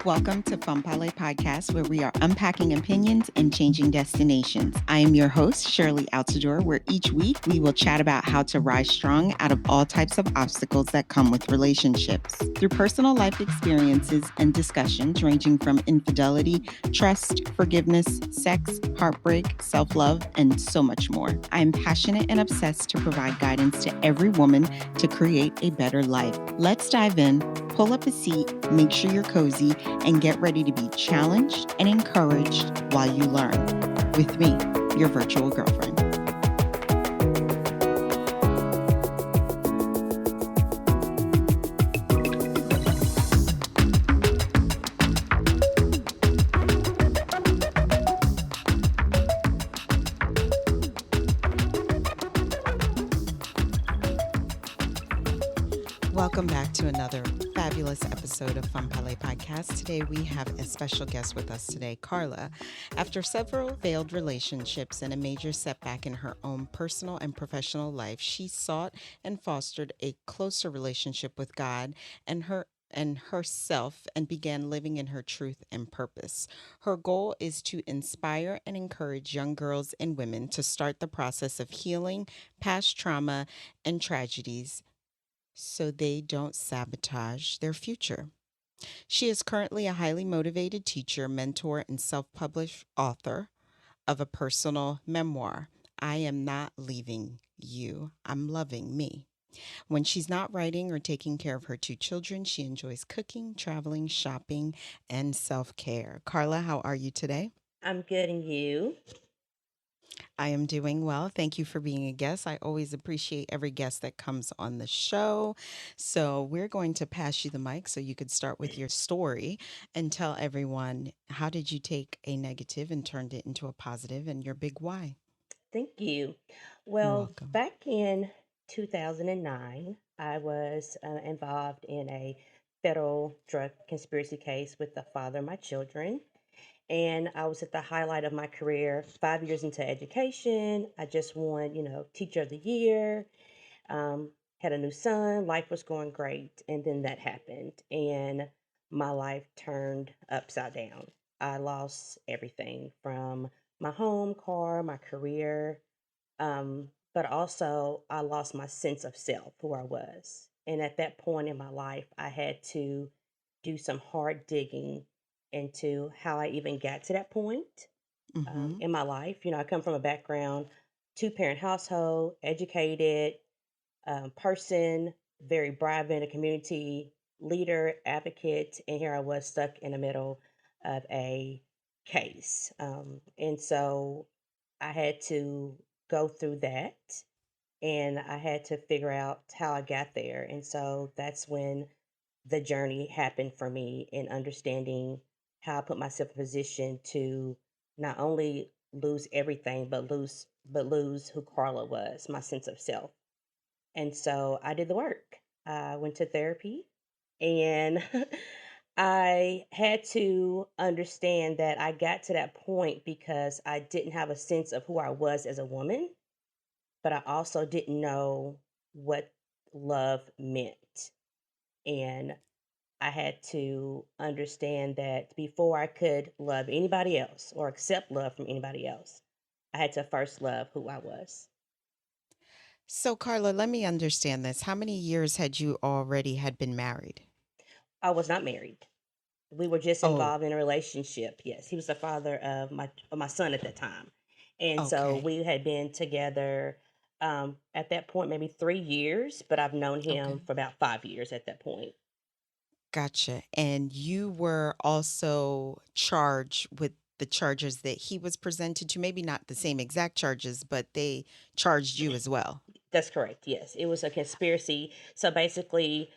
Welcome to Femme Parler Podcast, where we are unpacking opinions and changing destinations. I am your host, Shirley Altador, where each week we will chat about how to rise strong out of all types of obstacles that come with relationships. Through personal life experiences and discussions ranging from infidelity, trust, forgiveness, sex, heartbreak, self-love, and so much more. I am passionate and obsessed to provide guidance to every woman to create a better life. Let's dive in, pull up a seat, make sure you're cozy, and get ready to be challenged and encouraged while you learn. With me, your virtual girlfriend. Welcome back to another fabulous episode of Femme Parler Podcast. Today we have a special guest with us today, Carla. After several failed relationships and a major setback in her own personal and professional life, she sought and fostered a closer relationship with God and herself and began living in her truth and purpose. Her goal is to inspire and encourage young girls and women to start the process of healing past trauma and tragedies so they don't sabotage their future. She is currently a highly motivated teacher, mentor, and self-published author of a personal memoir. I am not leaving you. I'm loving me. When she's not writing or taking care of her two children, she enjoys cooking, traveling, shopping, and self-care. Carla, how are you today? I'm good, and you? I am doing well. Thank you for being a guest. I always appreciate every guest that comes on the show. So, we're going to pass you the mic so you could start with your story and tell everyone how did you take a negative and turned it into a positive and your big why. Thank you. You're Well, welcome. back in 2009, I was involved in a federal drug conspiracy case with the father of my children. And I was at the highlight of my career, 5 years into education. I just won, Teacher of the Year, had a new son, life was going great. And then that happened, and my life turned upside down. I lost everything from my home, car, my career, but also I lost my sense of self, who I was. And at that point in my life, I had to do some hard digging into how I even got to that point Mm-hmm. in my life. I come from a background, two-parent household, educated person, very brave in the community, leader, advocate, and here I was stuck in the middle of a case. And so I had to go through that, and I had to figure out how I got there. And so that's when the journey happened for me in understanding how I put myself in a position to not only lose everything, but lose who Carla was, my sense of self. And so I did the work. I went to therapy, and I had to understand that I got to that point because I didn't have a sense of who I was as a woman, but I also didn't know what love meant. And I had to understand that before I could love anybody else or accept love from anybody else, I had to first love who I was. So, Carla, let me understand this. How many years had you already had been married? I was not married. We were just Oh, involved in a relationship. Yes, he was the father of my son at that time, and so okay. we had been together at that point maybe 3 years, but I've known him Okay. for about 5 years at that point. Gotcha. And you were also charged with the charges that he was presented to, maybe not the same exact charges, but they charged you as well. That's correct. Yes, it was a conspiracy. So basically,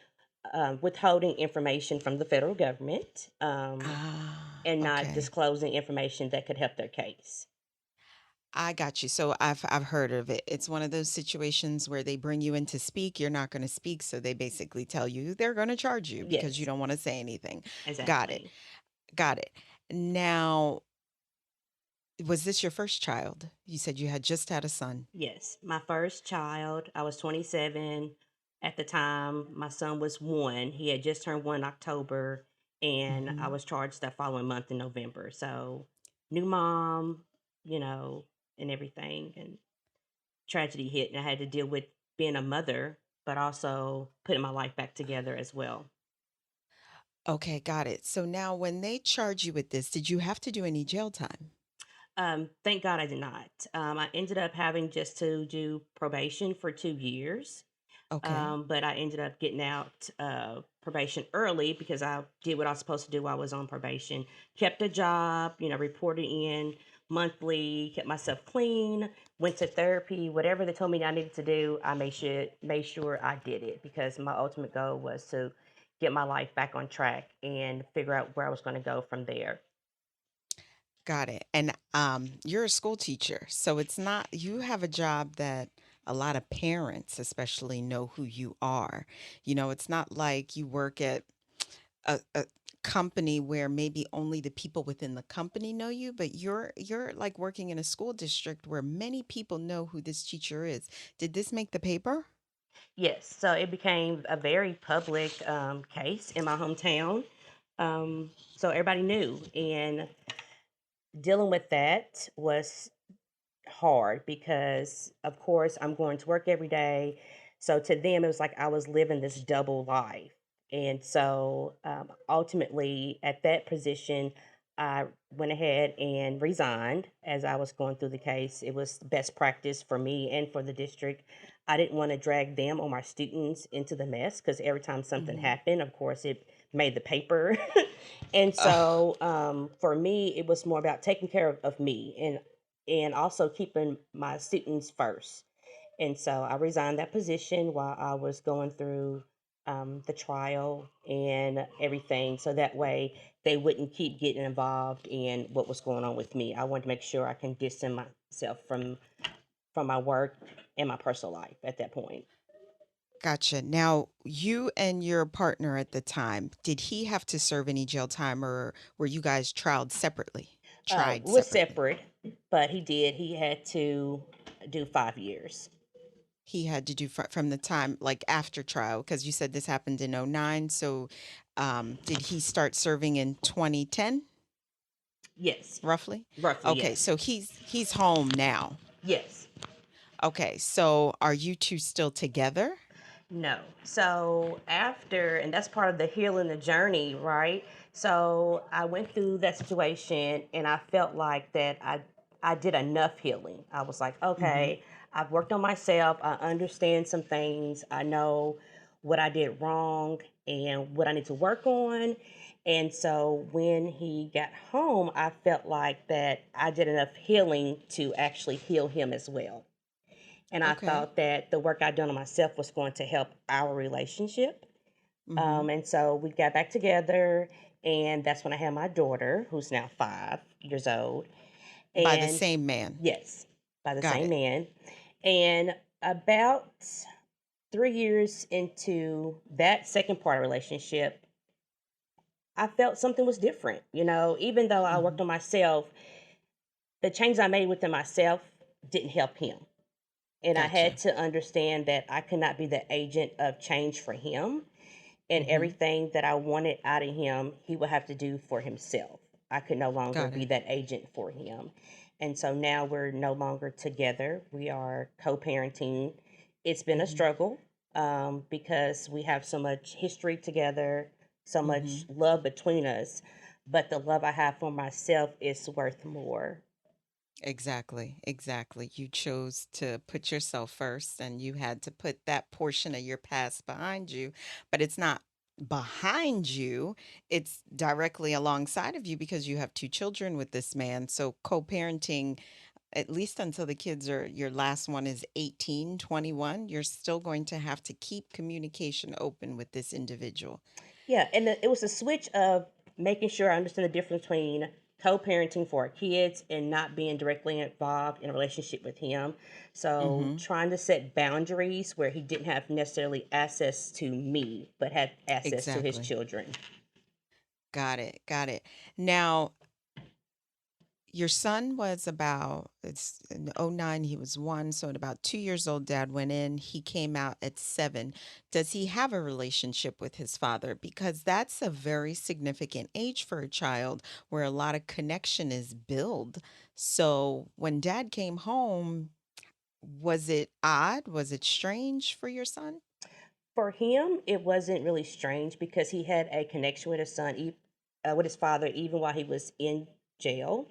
withholding information from the federal government Ah, and not okay. disclosing information that could help their case. I got you. So I've heard of it. It's one of those situations where they bring you in to speak, you're not going to speak, so they basically tell you they're going to charge you because you Yes, don't want to say anything. Got it. exactly. Got it. Now, was this your first child? You said you had just had a son. Yes, my first child, I was 27 at the time. My son was one. He had just turned one in October. and I Mm-hmm. was charged that following month in November. So, new mom, you know, and everything, and tragedy hit, and I had to deal with being a mother, but also putting my life back together as well. Okay, got it. So now when they charge you with this, did you have to do any jail time? Thank God I did not. I ended up having just to do probation for 2 years. Okay. But I ended up getting out probation early because I did what I was supposed to do while I was on probation. Kept a job, reported in monthly, kept myself clean, went to therapy, whatever they told me I needed to do, I made sure I did it because my ultimate goal was to get my life back on track and figure out where I was going to go from there. Got it. And you're a school teacher, so it's not, you have a job that a lot of parents especially know who you are. It's not like you work at a company where maybe only the people within the company know you, but you're like working in a school district where many people know who this teacher is. Did this make the paper? Yes, so it became a very public case in my hometown. So everybody knew. And dealing with that was hard because of course I'm going to work every day, so to them it was like I was living this double life. And so ultimately at that position I went ahead and resigned as I was going through the case. It was best practice for me and for the district. I didn't want to drag them or my students into the mess because every time something Hmm. happened, of course it made the paper. And Oh, so for me it was more about taking care of me and also keeping my students first. And so I resigned that position while I was going through the trial and everything. So that way they wouldn't keep getting involved in what was going on with me. I wanted to make sure I can distance myself from my work and my personal life at that point. gotcha. Now, you and your partner at the time, did he have to serve any jail time, or were you guys tried separately? Tried Was separately. separate, but he had to do 5 years. He had to do from the time, like after trial, because you said this happened in '09. So, did he start serving in 2010, Yes, roughly? roughly, Okay, yes. so he's home now. Yes. Okay, so are you two still together? No. So after, and that's part of the healing the journey, right? So I went through that situation and I felt like that I did enough healing. I was like, Mm-hmm. okay, I've worked on myself. I understand some things. I know what I did wrong and what I need to work on. And so when he got home, I felt like that I did enough healing to actually heal him as well. And I Okay. thought that the work I'd done on myself was going to help our relationship. Mm-hmm. And so we got back together, and that's when I had my daughter, who's now 5 years old. By the And same man. yes, by the Got same it. man. And about 3 years into that second part of relationship, I felt something was different. Even though I Mm-hmm. worked on myself, the changes I made within myself didn't help him. And I had Gotcha. to understand that I could not be the agent of change for him. And Mm-hmm. everything that I wanted out of him, he would have to do for himself. I could no longer Got be it. that agent for him. And so now we're no longer together. We are co parenting. It's been a Mm-hmm. struggle because we have so much history together, so Mm-hmm. much love between us. But the love I have for myself is worth more. Exactly, exactly. You chose to put yourself first and you had to put that portion of your past behind you, but it's not behind you, it's directly alongside of you because you have two children with this man. So co-parenting, at least until the kids are, your last one is 18, 21, you're still going to have to keep communication open with this individual. Yeah, and it was a switch of making sure I understand the difference between co-parenting for our kids and not being directly involved in a relationship with him. So Mhm. trying to set boundaries where he didn't have necessarily access to me, but had access to his Exactly. children. Got it. Got it. Now, your son was about, it's in '09, he was 1, so at about 2 years old, dad went in. He came out at 7. Does he have a relationship with his father? Because that's a very significant age for a child where a lot of connection is built. So when dad came home, was it odd? Was it strange for your son? For him, it wasn't really strange because he had a connection with with his father, even while he was in jail.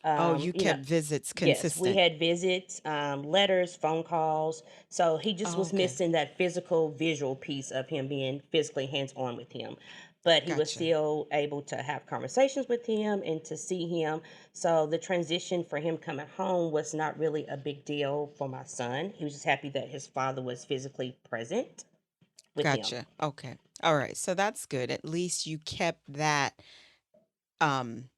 Oh, you You know, kept visits yes, we consistent. had visits, letters, phone calls. So he just Oh, was okay. missing that physical, visual piece of him being physically hands on with him. But he was Gotcha. still able to have conversations with him and to see him. So the transition for him coming home was not really a big deal for my son. He was just happy that his father was physically present with him. Gotcha. Okay. All right. So that's good. At least you kept that um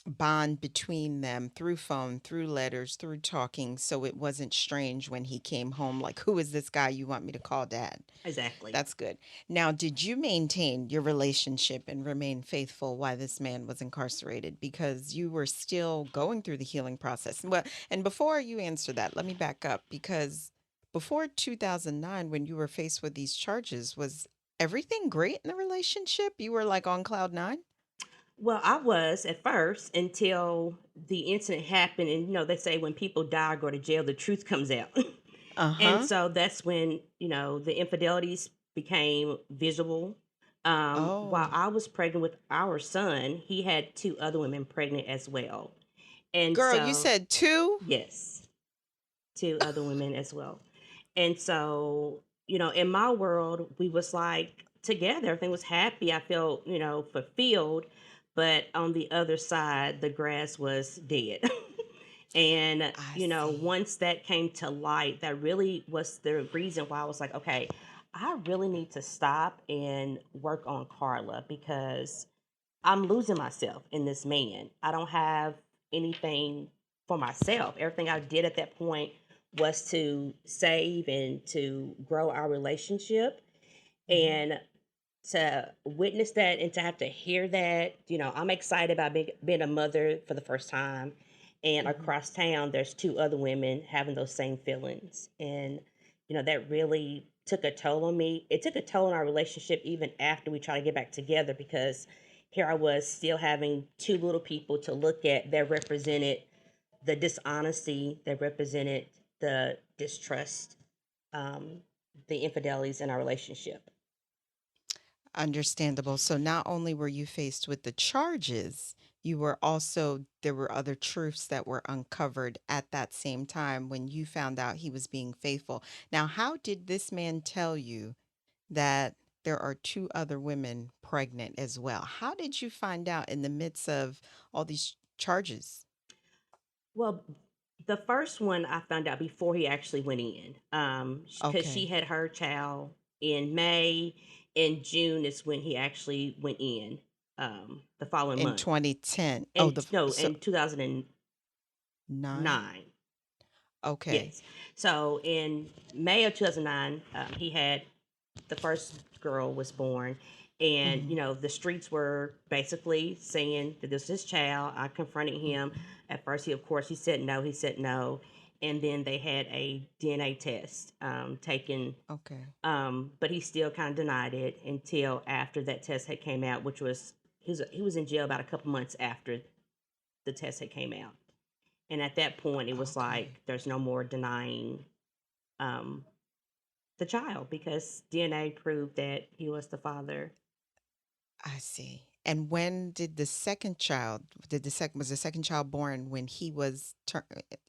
bond between them through phone, through letters, through talking, so it wasn't strange when he came home like, who is this guy you want me to call dad? Exactly. That's good. Now, did you maintain your relationship and remain faithful while this man was incarcerated? Because you were still going through the healing process. Well, and before you answer that, let me back up because before 2009, when you were faced with these charges, was everything great in the relationship? You were like on cloud nine? Well, I was at first until the incident happened. And, they say when people die or go to jail, the truth comes out. And Uh-huh. so that's when, the infidelities became visible. While Oh, I was pregnant with our son, he had two other women pregnant as well. And girl, you so, said two? yes, two other women as well. And so, in my world, we was like together. Everything was happy. I felt, fulfilled. But on the other side, the grass was dead. And, I see. once that came to light, that really was the reason why I was like, okay, I really need to stop and work on Carla because I'm losing myself in this man. I don't have anything for myself. Everything I did at that point was to save and to grow our relationship. Mhm. And to witness that and to have to hear that, I'm excited about being a mother for the first time. And Mhm. across town, there's two other women having those same feelings. And, that really took a toll on me. It took a toll on our relationship even after we tried to get back together because here I was still having two little people to look at that represented the dishonesty, that represented the distrust, um, the infidelities in our relationship. Understandable. So not only were you faced with the charges, you were also, there were other truths that were uncovered at that same time when you found out he was being faithful. Now, how did this man tell you that there are two other women pregnant as well? How did you find out in the midst of all these charges? Well, the first one I found out before he actually went in, because she Okay. had her child in May. In June is when he actually went in, the following In month. 2010. Oh, And no, so in 2009. 9. Okay. Yes. So in May of 2009, he had the first girl was born. And, Mhm. the streets were basically saying that this is his child. I confronted him. Mhm. At first, of course, he said no. He said no. And then they had a DNA test taken, Okay. but he still kind of denied it until after that test had came out, which was he was in jail about a couple months after the test had came out. And at that point, it was Okay. like there's no more denying um, the child because DNA proved that he was the father I see. And when did the second child, was the second child born when he was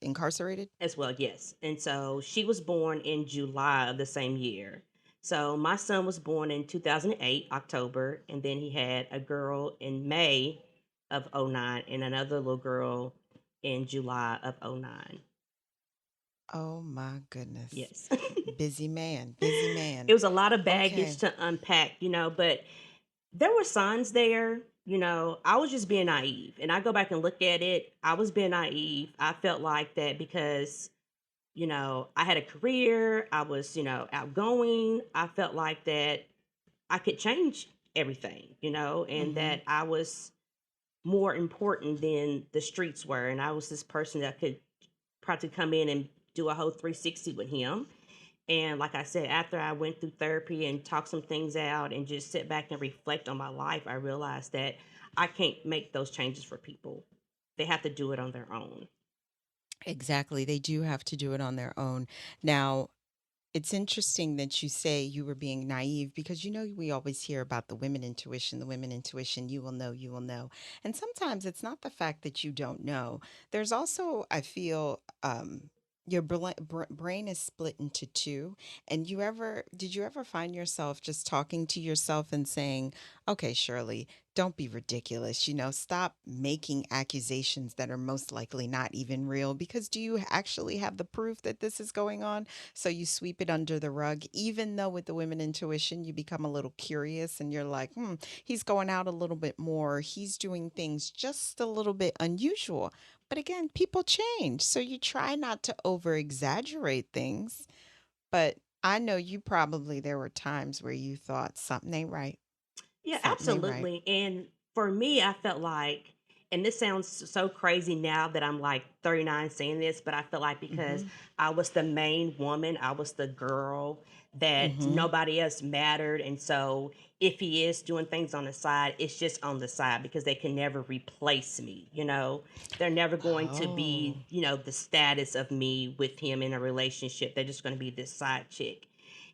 incarcerated? as well. Yes. And so she was born in July of the same year. So my son was born in 2008, October, and then he had a girl in May of '09 and another little girl in July of '09. Oh my goodness. Yes. Busy man, busy It man. was a lot of baggage Okay. to unpack, but there were signs there. I was just being naive. And I go back and look at it. I was being naive. I felt like that because, I had a career. I was, outgoing. I felt like that I could change everything, and Mm-hmm. that I was more important than the streets were. And I was this person that could probably come in and do a whole 360 with him. And like I said, after I went through therapy and talked some things out and just sit back and reflect on my life, I realized that I can't make those changes for people. They have to do it on their own. Exactly. They do have to do it on their own. Now, it's interesting that you say you were being naive because we always hear about the women intuition, you will know, you will know. And sometimes it's not the fact that you don't know. There's also, I feel, your brain is split into two. And did you ever find yourself just talking to yourself and saying, okay, Shirley, don't be ridiculous. Stop making accusations that are most likely not even real because do you actually have the proof that this is going on? So you sweep it under the rug, even though with the women intuition, you become a little curious and you're like, he's going out a little bit more. He's doing things just a little bit unusual. But again, people change. So you try not to over exaggerate things. But I know there were times where you thought something ain't right. Yeah, Something ain't right. absolutely. And for me, I felt like, and this sounds so crazy now that I'm like 39 saying this, but I feel like because Mm-hmm. I was the main woman, I was the girl that Mm-hmm. nobody else mattered. And so if he is doing things on the side, it's just on the side because they can never replace me. They're never going to Oh. be, the status of me with him in a relationship. They're just going to be this side chick.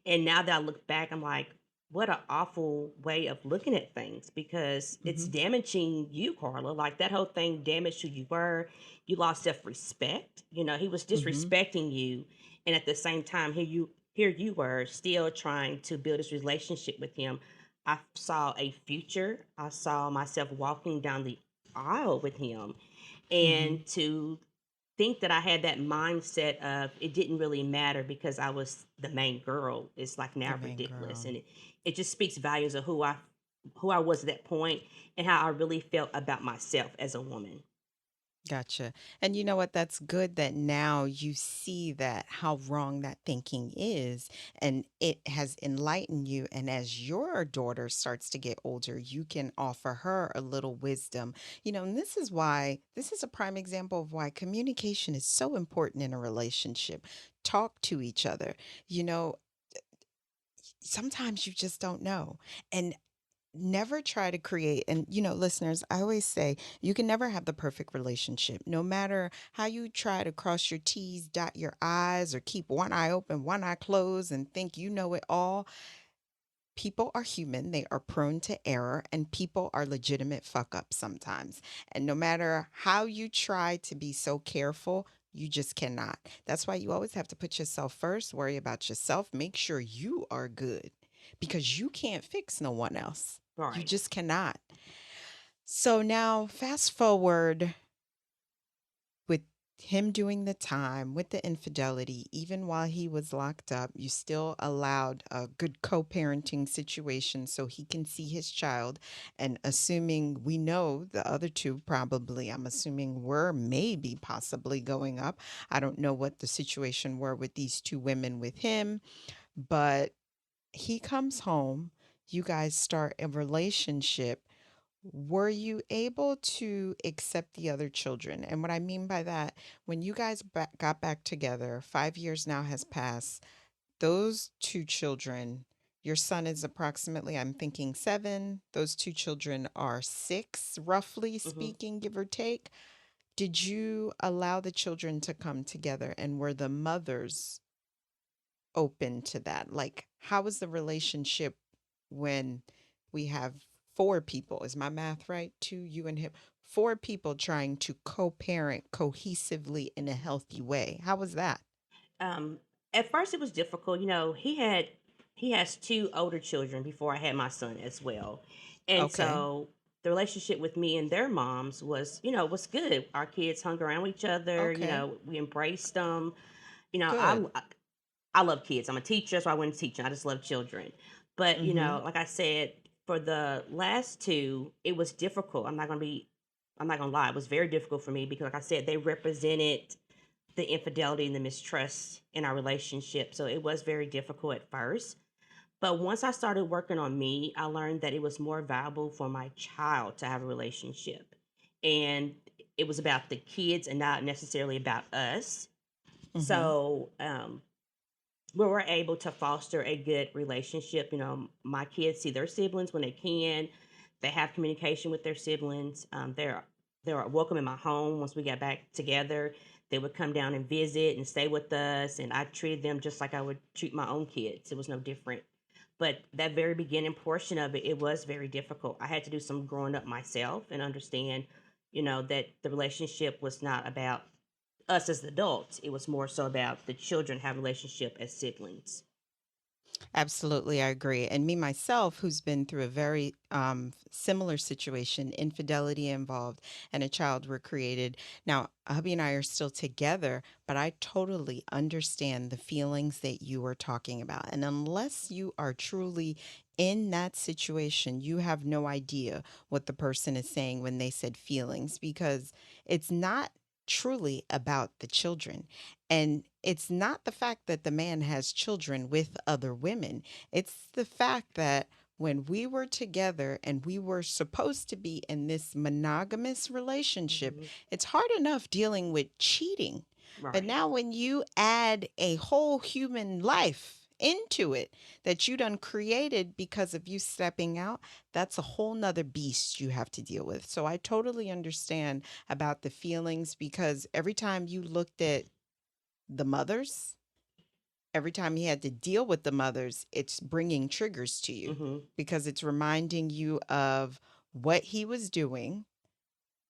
And now that I look back, I'm like, what an awful way of looking at things because it's Mm-hmm. damaging you, Carla. Like that whole thing damaged who you were. You lost self respect. He was Mm-hmm. disrespecting you, and at the same time, here you were still trying to build this relationship with him. I saw a future. I saw myself walking down the aisle with him, Mm-hmm. and to think that I had that mindset of it didn't really matter because I was the main girl is like The now main ridiculous, girl. and it just speaks values of who I was at that point and how I really felt about myself as a woman. Gotcha. And you know what? That's good that now you see that how wrong that thinking is, and it has enlightened you. And as your daughter starts to get older, you can offer her a little wisdom. And this is a prime example of why communication is so important in a relationship. Talk to each other. You know, Sometimes you just don't know. And never try to create, and listeners, I always say you can never have the perfect relationship no matter how you try to cross your t's, dot your i's, or keep one eye open, one eye closed, and think you know it all. People are human, they are prone to error, and people are legitimate fuck ups sometimes. And no matter how you try to be so careful, you just cannot. That's why you always have to put yourself first, worry about yourself, make sure you are good, because you can't fix no one else. You Right. just cannot. So now, fast forward with him doing the time with the infidelity, even while he was locked up, you still allowed a good co parenting situation so he can see his child. And assuming we know the other two, probably, I'm assuming were maybe possibly going up. I don't know what the situation were with these two women with him, but he comes home. You guys start a relationship. Were you able to accept the other children? And what I mean by that, when you guys got back together, 5 years now has passed, those two children, your son is approximately, I'm thinking 7. Those two children are 6, roughly Hmm. speaking, give or take. Did you allow the children to come together and were the mothers open to that? Like, how was the relationship when we have 4 people? Is my math right? Two, you and him. 4 people trying to co parent cohesively in a healthy way. How was that? Um, at first, it was difficult. He has two older children before I had my son as well, and Okay. so the relationship with me and their moms was good. Our kids hung around each other. Okay. We embraced them. Good. I love kids. I'm a teacher, so I went to teaching. I just love children. But, Mm hmm. like I said, for the last two, it was difficult. I'm not gonna lie, it was very difficult for me because, like I said, they represented the infidelity and the mistrust in our relationship. So it was very difficult at first. But once I started working on me, I learned that it was more valuable for my child to have a relationship. and it was about the kids and not necessarily about us. Mm-hmm. So we were able to foster a good relationship. My kids see their siblings when they can. They have communication with their siblings. They're welcome in my home. Once we got back together, they would come down and visit and stay with us, and I treated them just like I would treat my own kids. It was no different. But that very beginning portion of it, it was very difficult. I had to do some growing up myself and understand, that the relationship was not about us as adults. It was more so about the children have relationship as siblings. Absolutely, I agree. And me myself, who's been through a very similar situation, infidelity involved, and a child were created. Now, hubby and I are still together, but I totally understand the feelings that you are talking about. And unless you are truly in that situation, you have no idea what the person is saying when they said feelings, because it's not truly about the children. And it's not the fact that the man has children with other women. It's the fact that when we were together and we were supposed to be in this monogamous relationship, Hmm. it's hard enough dealing with cheating. But Right. now, when you add a whole human life into it that you done created because of you stepping out, that's a whole nother beast you have to deal with. So I totally understand about the feelings, because every time you looked at the mothers, every time he had to deal with the mothers, it's bringing triggers to you, Hmm. because it's reminding you of what he was doing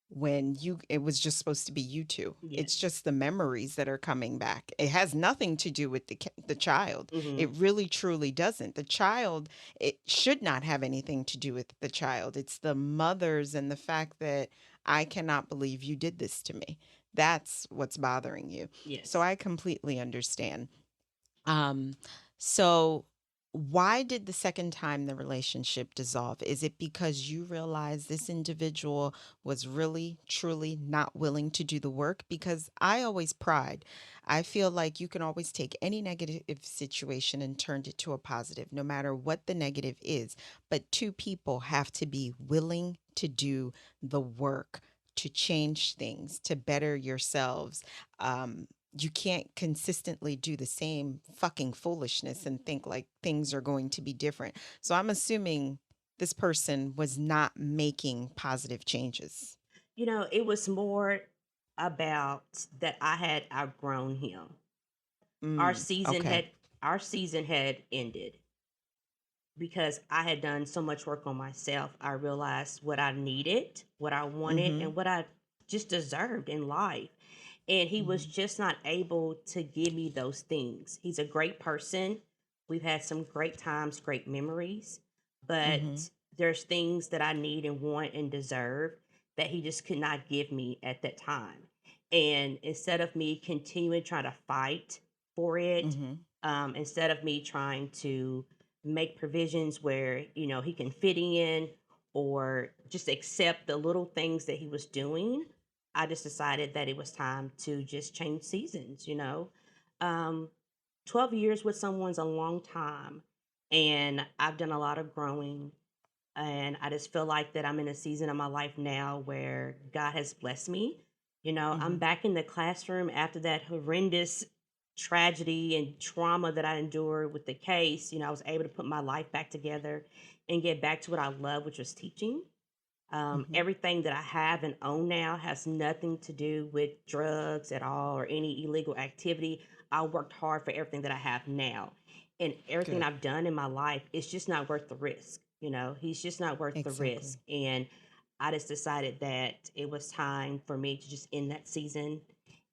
when it was just supposed to be you two. It's Yes. just the memories that are coming back. It has nothing to do with the child. Hmm. It really truly doesn't. The child, it should not have anything to do with the child. It's the mothers and the fact that I cannot believe you did this to me. That's what's bothering you. So Yes. I completely understand. Um, so why did the second time the relationship dissolve? Is it because you realized this individual was really, truly not willing to do the work? Because I always pride. I feel like you can always take any negative situation and turn it to a positive, no matter what the negative is. But two people have to be willing to do the work, to change things, to better yourselves. You can't consistently do the same fucking foolishness and think like things are going to be different. So I'm assuming this person was not making positive changes. It was more about that I had outgrown him. Our Mm, season okay. had our season had ended because I had done so much work on myself. I realized what I needed, what I wanted, Mm-hmm. and what I just deserved in life. And he was Mm-hmm. just not able to give me those things. He's a great person. We've had some great times, great memories, Mm-hmm. but there's things that I need and want and deserve that he just could not give me at that time. And instead of me continuing trying to fight for it, Mm-hmm. instead of me trying to make provisions where he can fit in or just accept the little things that he was doing, I just decided that it was time to just change seasons. um, 12 years with someone's a long time, and I've done a lot of growing, and I just feel like that I'm in a season of my life now where God has blessed me. I'm Mm-hmm. back in the classroom after that horrendous tragedy and trauma that I endured with the case. I was able to put my life back together and get back to what I love, which was teaching. Mm-hmm. Everything that I have and own now has nothing to do with drugs at all or any illegal activity. I worked hard for everything that I have now. And everything Good. I've done in my life, it's just not worth the risk. He's just not worth the risk. Exactly. And I just decided that it was time for me to just end that season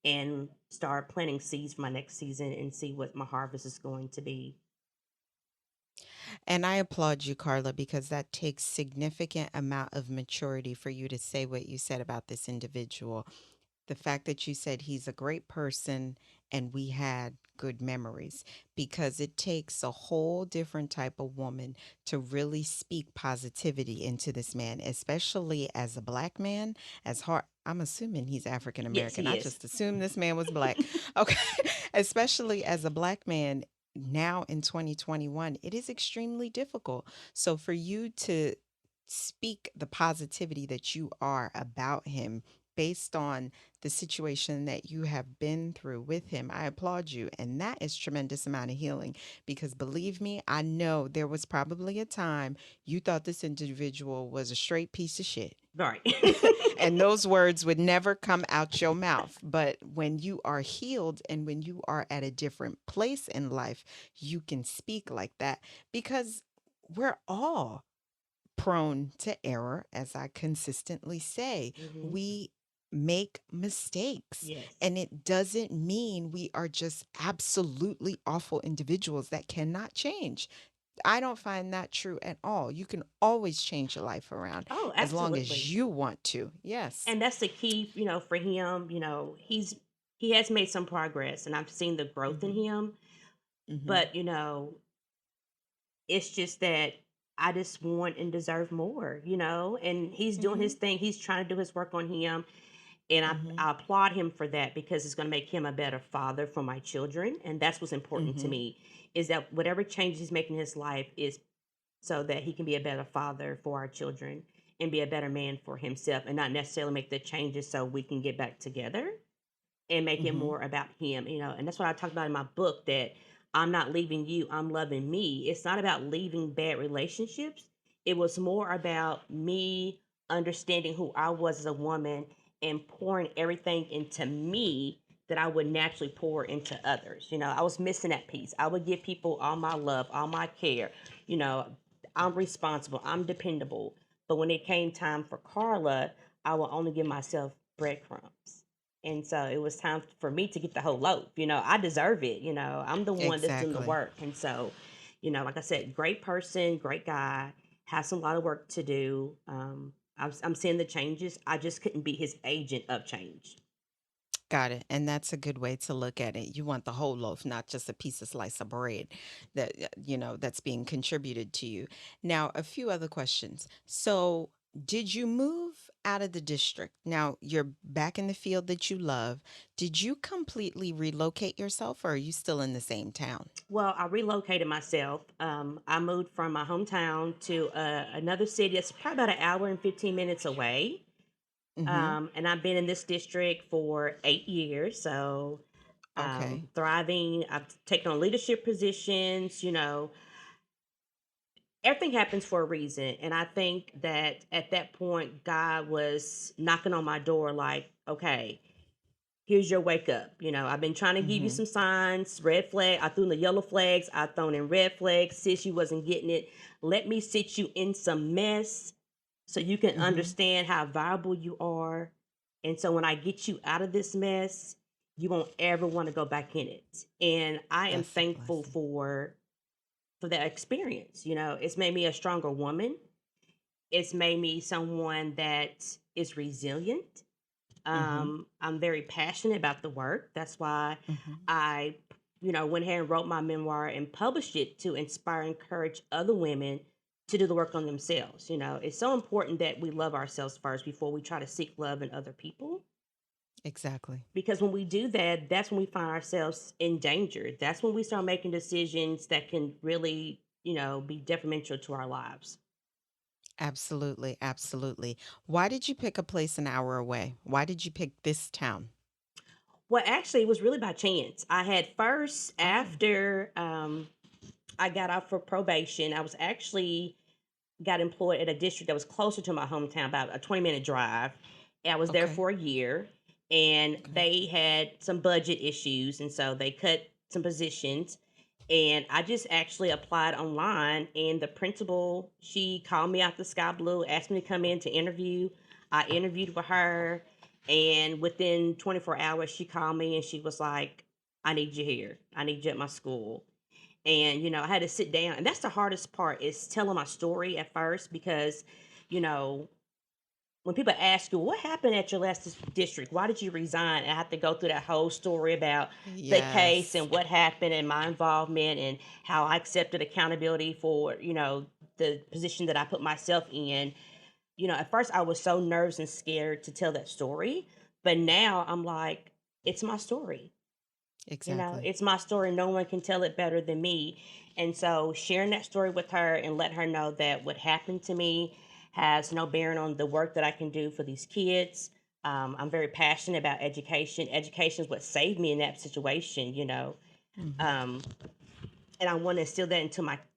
and start planting seeds for my next season and see what my harvest is going to be. And I applaud you, Carla, because that takes significant amount of maturity for you to say what you said about this individual. The fact that you said he's a great person and we had good memories, because it takes a whole different type of woman to really speak positivity into this man, especially as a black man. As hard, I'm assuming he's African Yes, American. he I is. just assumed this man was black. Okay. Especially as a black man now in 2021, it is extremely difficult. So for you to speak the positivity that you are about him based on the situation that you have been through with him. I applaud you. And that is tremendous amount of healing because believe me, I know there was probably a time you thought this individual was a straight piece of shit. Right. And those words would never come out your mouth. But when you are healed and when you are at a different place in life, you can speak like that because we're all prone to error, as I consistently say. Hmm. We make mistakes, Yes. and it doesn't mean we are just absolutely awful individuals that cannot change. I don't find that true at all. You can always change your life around Oh, as long absolutely. as you want to. Yes. And that's the key, for him. He has made some progress, and I've seen the growth in Mm-hmm. him. Mm-hmm. But it's just that I just want and deserve more, And he's doing Mm-hmm. his thing. He's trying to do his work on him, and Mm-hmm. I applaud him for that because it's going to make him a better father for my children, and that's what's important to Mm-hmm. me. Is that whatever changes he's making in his life is so that he can be a better father for our children and be a better man for himself, and not necessarily make the changes so we can get back together and make it Mm-hmm. more about him, and that's what I talked about in my book, that I'm not leaving you, I'm loving me. It's not about leaving bad relationships. It was more about me understanding who I was as a woman and pouring everything into me that I would naturally pour into others. I was missing that piece. I would give people all my love, all my care. You know, I'm responsible, I'm dependable. But when it came time for Carla, I will only give myself breadcrumbs. And so it was time for me to get the whole loaf. I deserve it. I'm the one that's doing the Exactly. work. And so, like I said, great person, great guy, has a lot of work to do. I'm seeing the changes. I just couldn't be his agent of change. Got it. And that's a good way to look at it. You want the whole loaf, not just a piece of slice of bread that, that's being contributed to you. Now, a few other questions. So, did you move out of the district? Now, you're back in the field that you love. Did you completely relocate yourself or are you still in the same town? Well, I relocated myself. I moved from my hometown to another city that's probably about an hour and 15 minutes away. Mm-hmm. And I've been in this district for 8 years. So Okay. thriving. I've taken on leadership positions. Everything happens for a reason. And I think that at that point, God was knocking on my door like, okay, here's your wake up. I've been trying to give you Mm-hmm. some signs, red flag. I threw in the yellow flags. I thrown in red flags. Sis, you wasn't getting it. Let me sit you in some mess so you can Mm-hmm. understand how valuable you are. And so when I get you out of this mess, you won't ever want to go back in it. And I am That's a thankful blessing. for that experience. It's made me a stronger woman. It's made me someone that is resilient. Mm-hmm. I'm very passionate about the work. That's why Mm-hmm. I, went ahead and wrote my memoir and published it to inspire and encourage other women to do the work on themselves. It's so important that we love ourselves first before we try to seek love in other people. Exactly. Because when we do that, that's when we find ourselves in danger. That's when we start making decisions that can really, be detrimental to our lives. Absolutely. Absolutely. Why did you pick a place an hour away? Why did you pick this town? Well, actually, it was really by chance. I had first, Oh, after I got out for probation, I was actually got employed at a district that was closer to my hometown, about a 20-minute drive. And I was there okay. for a year, and Okay. they had some budget issues, and so they cut some positions. And I just actually applied online, and the principal, she called me out the sky blue, asked me to come in to interview. I interviewed with her, and within 24 hours, she called me and she was like, I need you here. I need you at my school. And I had to sit down, and that's the hardest part, is telling my story at first, because you know when people ask you what happened at your last district, why did you resign, and I have to go through that whole story about the case Yes. and what happened and my involvement and how I accepted accountability for the position that I put myself in. At first I was so nervous and scared to tell that story, but now I'm like, it's my story. Exactly. It's my story. No one can tell it better than me. And so sharing that story with her and let her know that what happened to me, has no bearing on the work that I can do for these kids. I'm very passionate about education. Education is what saved me in that situation, Hmm. um, and I want to instill that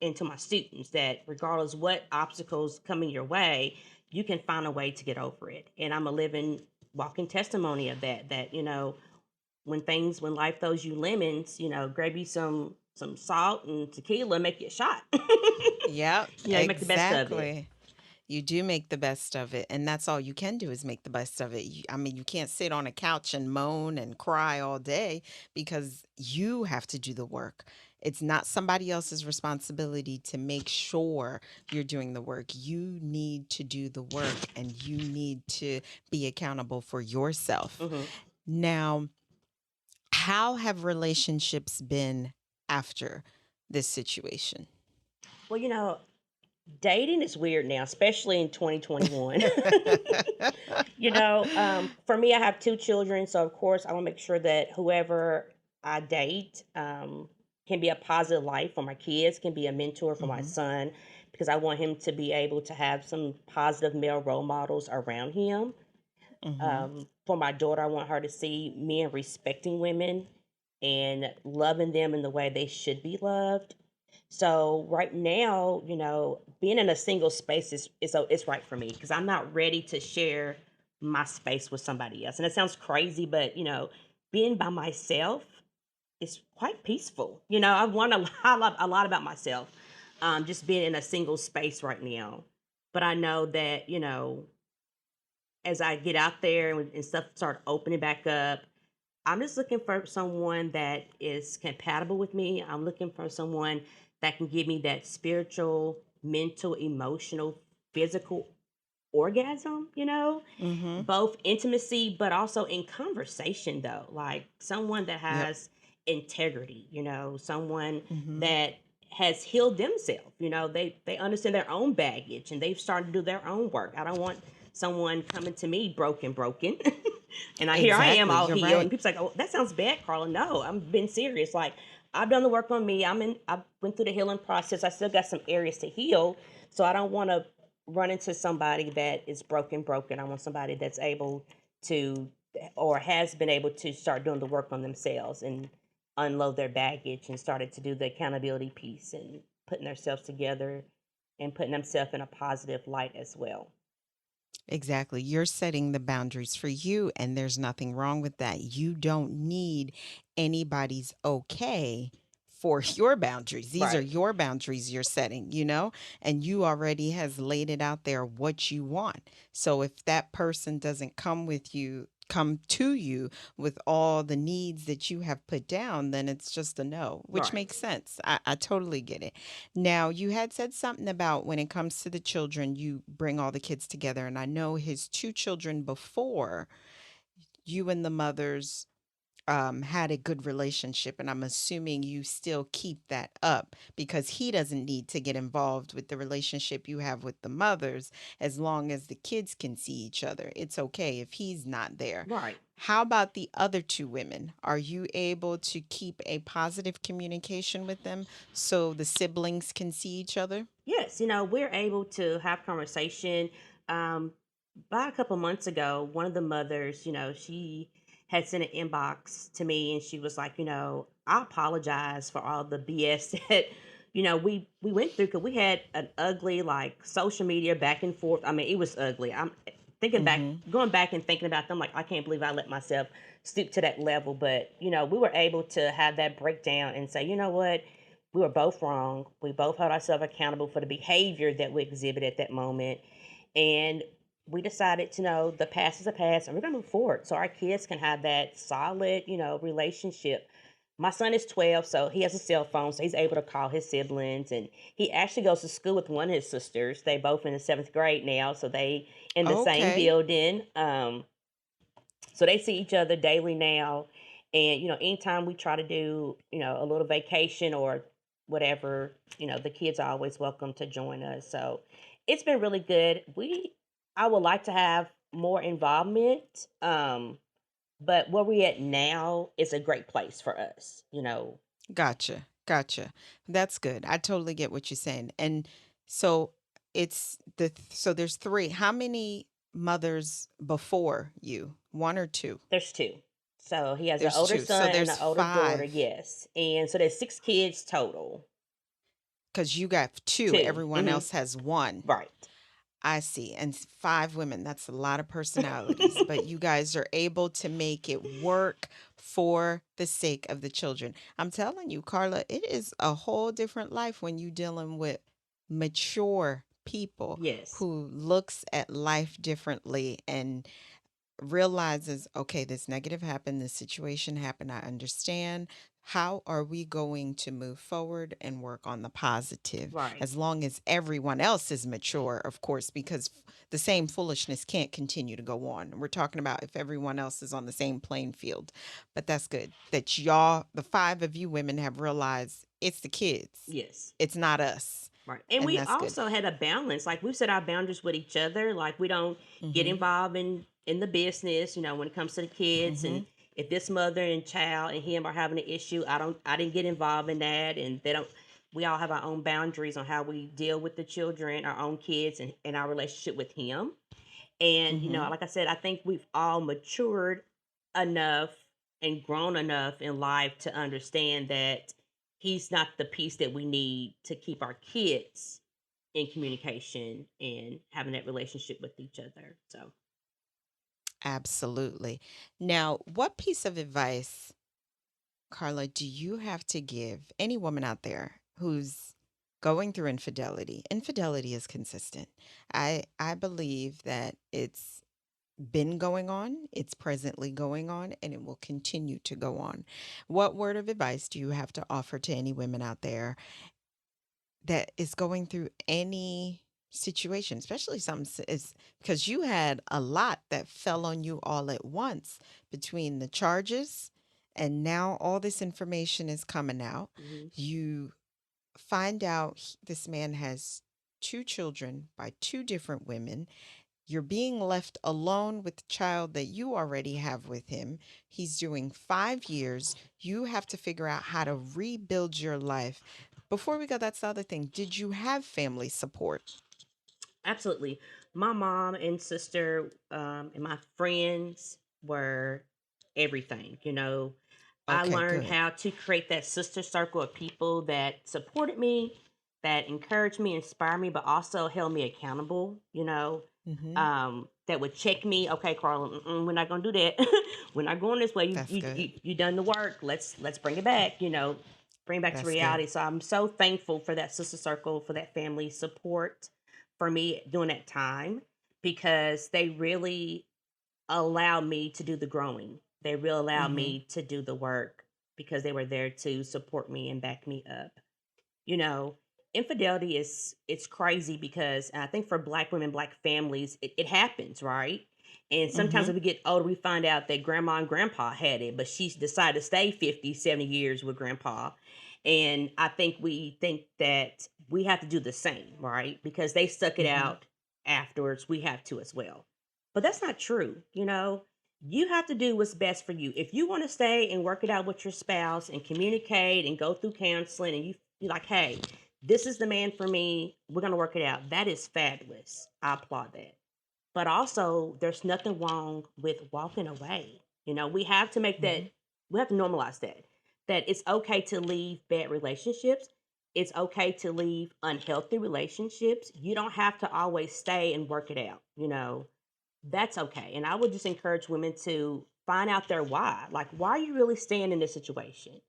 into my students that regardless what obstacles coming your way, you can find a way to get over it. And I'm a living, walking testimony of that. That when life throws you lemons, grab you some salt and tequila, make you a shot. Yep, You make the best of it. exactly. You do make the best of it, and that's all you can do is make the best of it. I mean, you can't sit on a couch and moan and cry all day because you have to do the work. It's not somebody else's responsibility to make sure you're doing the work. You need to do the work and you need to be accountable for yourself. Hmm. Now, how have relationships been after this situation? Well, dating is weird now, especially in 2021. For me, I have two children, so of course, I want to make sure that whoever I date can be a positive life for my kids, can be a mentor for my Hmm. son, because I want him to be able to have some positive male role models around him. Hmm. For my daughter, I want her to see men respecting women and loving them in the way they should be loved. So right now, being in a single space is right for me because I'm not ready to share my space with somebody else. And it sounds crazy, but being by myself is quite peaceful. I've learned a lot about myself, just being in a single space right now. But I know that as I get out there and stuff start opening back up, I'm just looking for someone that is compatible with me. I'm looking for someone that can give me that spiritual, mental, emotional, physical orgasm, Hmm. both intimacy, but also in conversation, though. Like someone that Yep. has integrity, someone Hmm. that has healed themselves. They understand their own baggage and they've started to do their own work. I don't want someone coming to me broken. And here I am Exactly. all You're healed, and right. people's like, "Oh, that sounds bad, Carla." No, I'm being serious. Like I've done the work on me. I went through the healing process. I still got some areas to heal, so I don't want to run into somebody that is broken. I want somebody that's able to or has been able to start doing the work on themselves and unload their baggage and started to do the accountability piece and putting themselves together and putting themselves in a positive light as well. Exactly. You're setting the boundaries for you, and there's nothing wrong with that. You don't need anybody's okay for your boundaries. These are Right. your boundaries you're setting, and you already has laid it out there what you want. So if that person doesn't come to you with all the needs that you have put down, then it's just a no, which Right. makes sense. I totally get it. Now, you had said something about when it comes to the children, you bring all the kids together. And I know his two children before, you and the mothers had a good relationship. And I'm assuming you still keep that up because he doesn't need to get involved with the relationship you have with the mothers as long as the kids can see each other. It's okay if he's not there. Right. How about the other two women? Are you able to keep a positive communication with them so the siblings can see each other? Yes, we're able to have conversation. Um, about a couple months ago, one of the mothers, she had sent an inbox to me and she was like, I apologize for all the BS that, we went through because we had an ugly like social media back and forth. I mean, it was ugly. I'm thinking back, Mm-hmm. going back and thinking about them, like, I can't believe I let myself stoop to that level. But, we were able to have that breakdown and say, you know what? We were both wrong. We both held ourselves accountable for the behavior that we exhibit at that moment. And we decided to know the past is a past and we're going to move forward so our kids can have that solid, relationship. My son is 12, so he has a cell phone, so he's able to call his siblings. And he actually goes to school with one of his sisters. They both in the seventh grade now, so they in the same Okay. building. So they see each other daily now. And, anytime we try to do, a little vacation or whatever, the kids are always welcome to join us. So it's been really good. I would like to have more involvement. But where we at now is a great place for us. Gotcha. Gotcha. That's good. I totally get what you're saying. And so so there's three. How many mothers before you? One or two? There's two. So he has an There's older two. So son and an there's older daughter, five yes. And so there's 6 kids total. because you got two. Two. Everyone else has one. Right. I see. And five women, that's a lot of personalities, but you guys are able to make it work for the sake of the children. I'm telling you, Carla, it is a whole different life when you're dealing with mature people Yes. who looks at life differently and realizes, okay, this negative happened, this situation happened, I understand. How are we going to move forward and work on the positive? Right. As long as everyone else is mature, of course, because the same foolishness can't continue to go on. We're talking about if everyone else is on the same playing field. But that's good that y'all, the five of you women, have realized it's the kids, Yes. it's not us. Right. And And we that's good. also had a balance. Like we've set our boundaries with each other. Like we don't get Mm-hmm. involved in the business, when it comes to the kids. Mm-hmm. And if this mother and child and him are having an issue, I didn't get involved in that. And they don't we all have our own boundaries on how we deal with the children, our own kids, and our relationship with him. And, Mm-hmm. like I said, I think we've all matured enough and grown enough in life to understand that he's not the piece that we need to keep our kids in communication and having that relationship with each other. So, Absolutely. Now, what piece of advice, Carla, do you have to give any woman out there who's going through infidelity? Infidelity is consistent. I believe that it's been going on, it's presently going on, and it will continue to go on. What word of advice do you have to offer to any women out there that is going through any situation, especially something is because you had a lot that fell on you all at once between the charges and now all this information is coming out. mhm. You find out this man has two children by two different women. You're being left alone with the child that you already have with him. He's doing 5 years. You have to figure out how to rebuild your life. Before we go, that's the other thing. Did you have family support? Absolutely. My mom and sister and my friends were everything. I Okay, learned good. how to create that sister circle of people that supported me, that encouraged me, inspired me, but also held me accountable. Mm-hmm. That would check me. Okay, Carla, we're not gonna do that. We're not going this way. You That's you good. you you done the work. Let's bring it back. Bring it back to That's good. reality. So I'm so thankful for that sister circle, for that family support for me during that time because they really allowed me to do the growing. They really allowed Mm-hmm. me to do the work because they were there to support me and back me up. You know, Infidelity is it's crazy because I think for black women, black families, it happens, right? And sometimes Mm-hmm. when we get older, we find out that grandma and grandpa had it, but she's decided to stay 50, 70 years with grandpa. And I think we think that we have to do the same, right? Because they stuck it Mm-hmm. out afterwards, we have to as well. But that's not true. You have to do what's best for you. If you want to stay and work it out with your spouse and communicate and go through counseling and you're like, hey, this is the man for me. We're going to work it out. That is fabulous. I applaud that. But also, there's nothing wrong with walking away. We have to make Mm-hmm. that, we have to normalize that it's okay to leave bad relationships. It's okay to leave unhealthy relationships. You don't have to always stay and work it out. That's okay. And I would just encourage women to find out their why. Like, why are you really staying in this situation?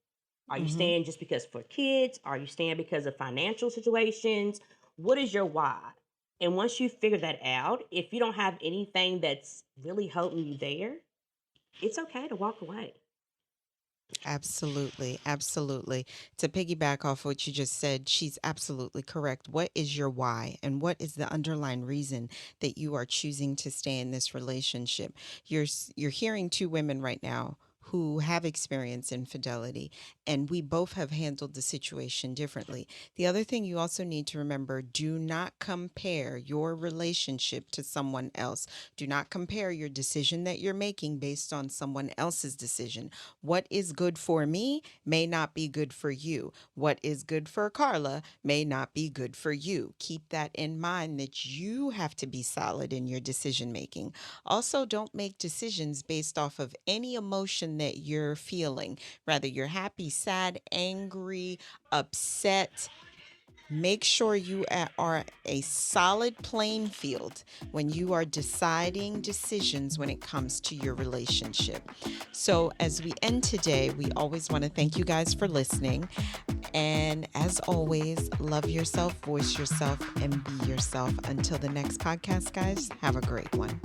Are you Mm-hmm. staying just because for kids? Are you staying because of financial situations? What is your why? And once you figure that out, if you don't have anything that's really holding you there, it's okay to walk away. Absolutely. Absolutely. To piggyback off what you just said, she's absolutely correct. What is your why? And what is the underlying reason that you are choosing to stay in this relationship? You're hearing two women right now who have experienced infidelity, and we both have handled the situation differently. The other thing you also need to remember, do not compare your relationship to someone else. Do not compare your decision that you're making based on someone else's decision. What is good for me may not be good for you. What is good for Carla may not be good for you. Keep that in mind, that you have to be solid in your decision making. Also, don't make decisions based off of any emotion that you're feeling. Rather, you're happy, sad, angry, upset. Make sure you are a solid playing field when you are deciding decisions when it comes to your relationship. So as we end today, we always want to thank you guys for listening. And as always, love yourself, voice yourself, and be yourself. Until the next podcast, guys, have a great one.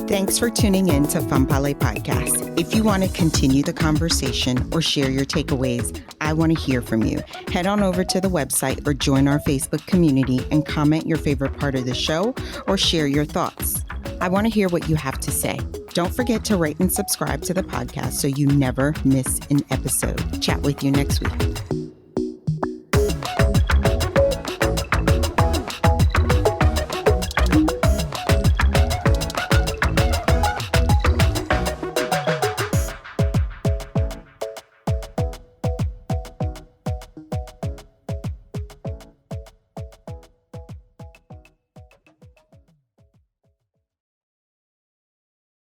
Thanks for tuning in to Femme Parler Podcast. If you want to continue the conversation or share your takeaways, I want to hear from you. Head on over to the website or join our Facebook community and comment your favorite part of the show or share your thoughts. I want to hear what you have to say. Don't forget to rate and subscribe to the podcast so you never miss an episode. Chat with you next week.